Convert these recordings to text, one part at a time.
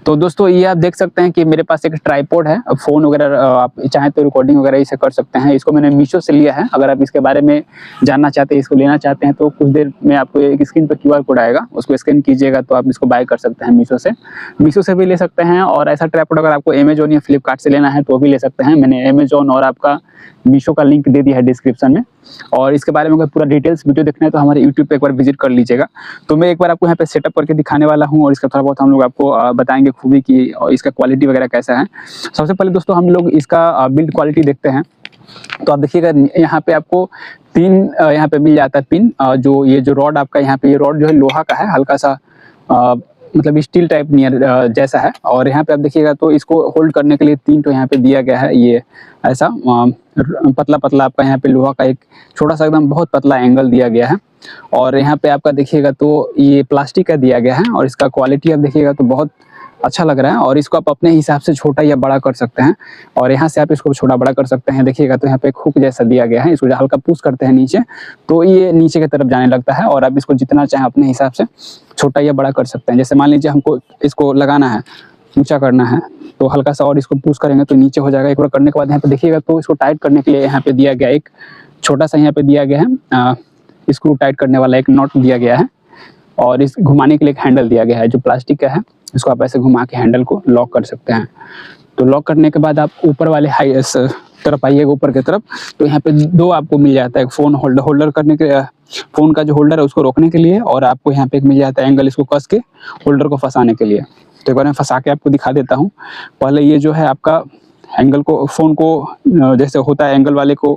तो दोस्तों ये आप देख सकते हैं कि मेरे पास एक ट्राइपॉड है, फ़ोन वगैरह आप चाहें तो रिकॉर्डिंग वगैरह इसे कर सकते हैं। इसको मैंने मीशो से लिया है। अगर आप इसके बारे में जानना चाहते हैं, इसको लेना चाहते हैं, तो कुछ देर में आपको एक स्क्रीन पर क्यूआर कोड आएगा, उसको स्कैन कीजिएगा तो आप इसको बाय कर सकते हैं मीशो से। मीशो से भी ले सकते हैं, और ऐसा ट्राइपॉड अगर आपको अमेज़न या फ्लिपकार्ट से लेना है तो भी ले सकते हैं। मैंने अमेज़न और आपका मीशो का लिंक दे दिया है डिस्क्रिप्शन में, और इसके बारे में अगर पूरा डिटेल्स वीडियो देखना है तो हमारे यूट्यूब पे एक बार विजिट कर लीजिएगा। तो मैं एक बार आपको यहाँ पे सेटअप करके दिखाने वाला हूँ, और इसका थोड़ा बहुत हम लोग आपको बताएंगे खूबी की, और इसका क्वालिटी वगैरह कैसा है। सबसे पहले दोस्तों हम लोग इसका बिल्ड क्वालिटी देखते हैं। तो आप देखिएगा यहाँ पे आपको 3 यहाँ पे मिल जाता है पिन, जो ये जो रॉड आपका यहाँ पे, ये रॉड जो है लोहा का है, हल्का सा मतलब स्टील टाइप नियर जैसा है। और यहाँ पे आप देखिएगा तो इसको होल्ड करने के लिए 3 तो यहाँ पे दिया गया है, ये ऐसा पतला पतला आपका यहाँ पे लोहा का एक छोटा सा एकदम बहुत पतला एंगल दिया गया है। और यहाँ पे आपका देखिएगा तो ये प्लास्टिक का दिया गया है, और इसका क्वालिटी आप देखिएगा तो बहुत अच्छा लग रहा है। और इसको आप अपने हिसाब से छोटा या बड़ा कर सकते हैं, और यहाँ से आप इसको छोटा बड़ा कर सकते हैं। देखिएगा तो यहाँ पे एक हुक जैसा दिया गया है, इसको हल्का पुश करते हैं नीचे तो ये नीचे की तरफ जाने लगता है, और आप इसको जितना चाहें अपने हिसाब से छोटा या बड़ा कर सकते हैं। जैसे मान लीजिए हमको इसको लगाना है, ऊंचा करना है, तो हल्का सा और इसको पुश करेंगे तो नीचे हो जाएगा। एक बार करने के बाद यहाँ पे देखिएगा तो इसको टाइट करने के लिए यहाँ पे दिया गया एक छोटा सा यहाँ पे दिया गया है स्क्रू टाइट करने वाला एक नॉट दिया गया है, और इस घुमाने के लिए एक हैंडल दिया गया है जो प्लास्टिक का है। इसको आप ऐसे घुमा के हैंडल को लॉक कर सकते हैं। तो लॉक करने के बाद आप ऊपर वाले तरफ आइएगा, ऊपर की तरफ, तो यहाँ पे 2 आपको मिल जाता है, एक फ़ोन होल्डर करने के, फ़ोन का जो होल्डर है उसको रोकने के लिए, और आपको यहाँ पे एक मिल जाता है एंगल, इसको कस के होल्डर को फंसाने के लिए। तो एक बार मैं फंसा के आपको दिखा देता हूँ। पहले ये जो है आपका एंगल को, फ़ोन को जैसे होता है एंगल वाले को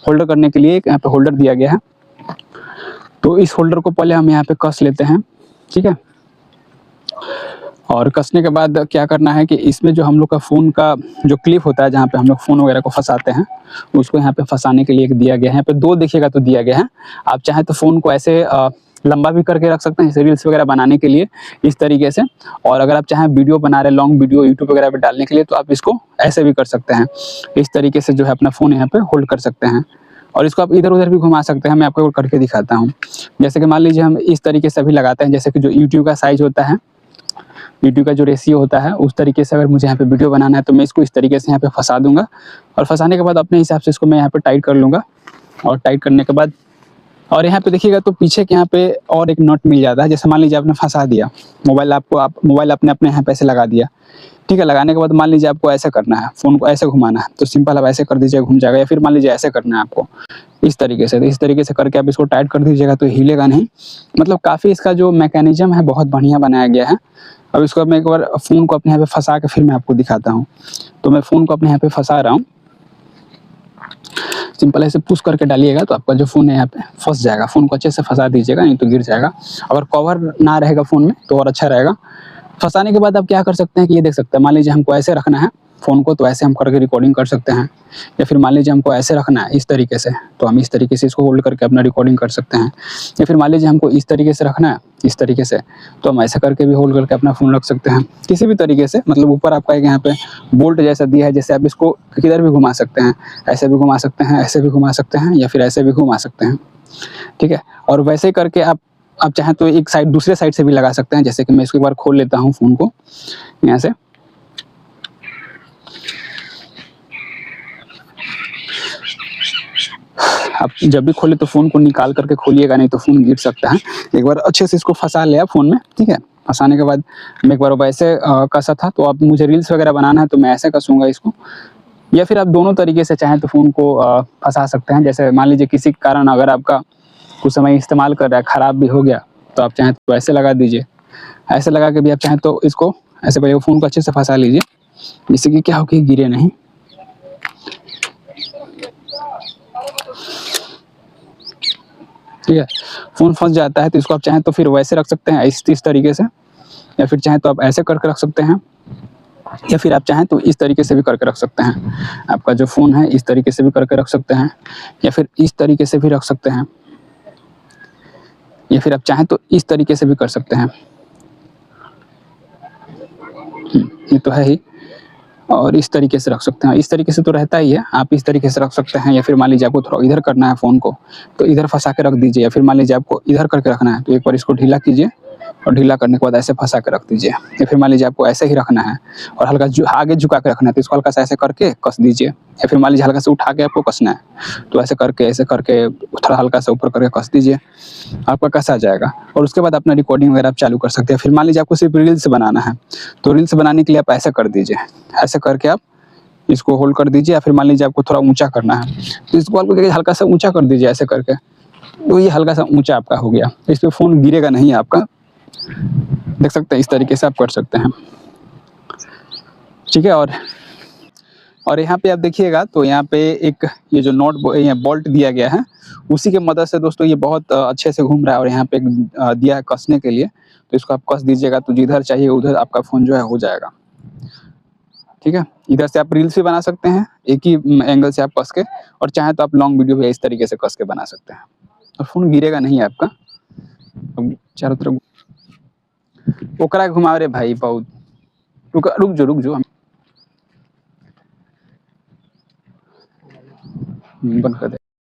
होल्डर करने के लिए एक यहाँ पे होल्डर दिया गया है। तो इस होल्डर को पहले हम यहाँ पे कस लेते हैं, ठीक है। और कसने के बाद क्या करना है कि इसमें जो हम लोग का फ़ोन का जो क्लिप होता है, जहाँ पे हम लोग फ़ोन वगैरह को फंसाते हैं, उसको यहाँ पे फंसाने के लिए एक दिया गया है। यहाँ पे 2 देखिएगा तो दिया गया है। आप चाहें तो फ़ोन को ऐसे लंबा भी करके रख सकते हैं, जैसे रील्स वगैरह बनाने के लिए इस तरीके से। और अगर आप चाहें वीडियो बना रहे, लॉन्ग वीडियो यूट्यूब वगैरह पे डालने के लिए, तो आप इसको ऐसे भी कर सकते हैं। इस तरीके से जो है अपना फ़ोन यहाँ पे होल्ड कर सकते हैं, और इसको आप इधर उधर भी घुमा सकते हैं। मैं आपको करके दिखाता हूँ। जैसे कि मान लीजिए हम इस तरीके से भी लगाते हैं, जैसे कि जो यूट्यूब का साइज़ होता है, यूट्यूब का जो रेशियो होता है, उस तरीके से अगर मुझे यहाँ पे वीडियो बनाना है तो मैं इसको इस तरीके से यहाँ पे फंसा दूंगा, और फंसाने के बाद अपने हिसाब से इसको मैं यहाँ पे टाइट कर लूँगा। और टाइट करने के बाद, और यहाँ पे देखिएगा तो पीछे के यहाँ पे और एक नट मिल जाता है। जैसे मान लीजिए आपने फंसा दिया मोबाइल, मोबाइल आपने अपने यहाँ पे ऐसे लगा दिया, ठीक है। लगाने के बाद मान लीजिए आपको ऐसे करना है, फ़ोन को ऐसे घुमाना है, तो सिंपल आप ऐसे कर दीजिए, घूम जाएगा। या फिर मान लीजिए ऐसे करना है आपको इस तरीके से, तो इस तरीके से करके आप इसको टाइट कर दीजिएगा तो हिलेगा नहीं। मतलब काफ़ी इसका जो मैकेनिज्म है बहुत बढ़िया बनाया गया है। अब इसको मैं एक बार फ़ोन को अपने यहाँ पे फंसा के फिर मैं आपको दिखाता हूँ। तो मैं फ़ोन को अपने यहाँ पे फंसा रहा हूँ, सिंपल ऐसे पुश करके डालिएगा तो आपका जो फ़ोन है यहाँ पे फंस जाएगा। फ़ोन को अच्छे से फंसा दीजिएगा, नहीं तो गिर जाएगा। अगर कवर ना रहेगा फ़ोन में तो और अच्छा रहेगा। फंसाने के बाद आप क्या कर सकते हैं कि ये देख सकते हैं, मान लीजिए हमको ऐसे रखना है फ़ोन को, तो ऐसे हम करके रिकॉर्डिंग कर सकते हैं। या फिर मान लीजिए हमको ऐसे रखना है इस तरीके से, तो हम इस तरीके से इसको होल्ड करके अपना रिकॉर्डिंग कर सकते हैं। या फिर मान लीजिए हमको इस तरीके से रखना है, इस तरीके से, तो हम ऐसे करके भी होल्ड करके अपना फ़ोन रख सकते हैं। किसी भी तरीके से, मतलब ऊपर आपका एक यहाँ पे बोल्ट जैसा दिया है, जैसे आप इसको किधर भी घुमा सकते हैं, ऐसे भी घुमा सकते हैं, ऐसे भी घुमा सकते हैं, या फिर ऐसे भी घुमा सकते हैं, ठीक है। और वैसे करके आप चाहें तो एक साइड दूसरे साइड से भी लगा सकते हैं। जैसे कि मैं इसको एक बार खोल लेता हूँ फ़ोन को यहाँ से, आप जब भी खोले तो फ़ोन को निकाल करके खोलिएगा, नहीं तो फ़ोन गिर सकता है। एक बार अच्छे से इसको फंसा लिया फ़ोन में, ठीक है। फंसाने के बाद मैं एक बार वैसे कसा था, तो अब मुझे रील्स वगैरह बनाना है तो मैं ऐसे कसूँगा इसको। या फिर आप दोनों तरीके से चाहें तो फ़ोन को फंसा सकते हैं। जैसे मान लीजिए किसी कारण अगर आपका कुछ समय इस्तेमाल कर रहा है, ख़राब भी हो गया, तो आप चाहें तो ऐसे लगा दीजिए। ऐसे लगा के भी आप चाहें तो इसको ऐसे पहले फ़ोन को अच्छे से फंसा लीजिए, जिससे कि क्या हो कि गिरे नहीं। ठीक है, फ़ोन फंस जाता है तो इसको आप चाहें तो फिर वैसे रख सकते हैं इस तरीके से, या फिर चाहें तो आप ऐसे करके रख सकते हैं, या फिर आप चाहें तो इस तरीके से भी करके रख सकते हैं। आपका जो फ़ोन है इस तरीके से भी करके रख सकते हैं, या फिर इस तरीके से भी रख सकते हैं, या फिर आप चाहें तो इस तरीके से भी कर सकते हैं। ये तो है ही, और इस तरीके से रख सकते हैं। इस तरीके से तो रहता ही है, आप इस तरीके से रख सकते हैं। या फिर मान लीजिए आपको थोड़ा इधर करना है फ़ोन को, तो इधर फंसा के रख दीजिए। या फिर मान लीजिए आपको इधर करके रखना है, तो एक बार इसको ढीला कीजिए और ढीला करने के बाद ऐसे फंसा के रख दीजिए। या फिर मान लीजिए आपको ऐसे ही रखना है और हल्का आगे झुका के रखना है, तो इसको हल्का सा ऐसे करके कस दीजिए। या फिर मान लीजिए हल्का से उठा के आपको कसना है, तो ऐसे करके थोड़ा हल्का सा ऊपर करके कस दीजिए, आपका कसा जाएगा। और उसके बाद अपना रिकॉर्डिंग वगैरह आप चालू कर सकते हैं। फिर मान लीजिए आपको सिर्फ रील्स बनाना है, तो रील्स बनाने के लिए आप ऐसे कर दीजिए, ऐसे करके आप इसको होल्ड कर दीजिए। या फिर मान लीजिए आपको थोड़ा ऊंचा करना है, तो इस बॉल को हल्का सा ऊंचा कर दीजिए ऐसे करके, तो ये हल्का सा ऊंचा आपका हो गया। इस पे फ़ोन गिरेगा नहीं आपका, देख सकते हैं। इस तरीके से आप कर सकते हैं, ठीक है। और यहाँ पे आप देखिएगा तो यहाँ पे एक ये जो बोल्ट दिया गया है, उसी के मदद से दोस्तों ये बहुत अच्छे से घूम रहा है। और यहाँ पे एक दिया है कसने के लिए, तो इसको आप कस दीजिएगा तो जिधर चाहिए उधर आपका फ़ोन जो है हो जाएगा, ठीक है। इधर से आप रील्स भी बना सकते हैं एक ही एंगल से आप कस के, और चाहे तो आप लॉन्ग वीडियो भी इस तरीके से कस के बना सकते हैं, और फ़ोन गिरेगा नहीं आपका। चारों तरफ ओकरा घुमा रे भाई बहुत, रुक जो बंद कर दे।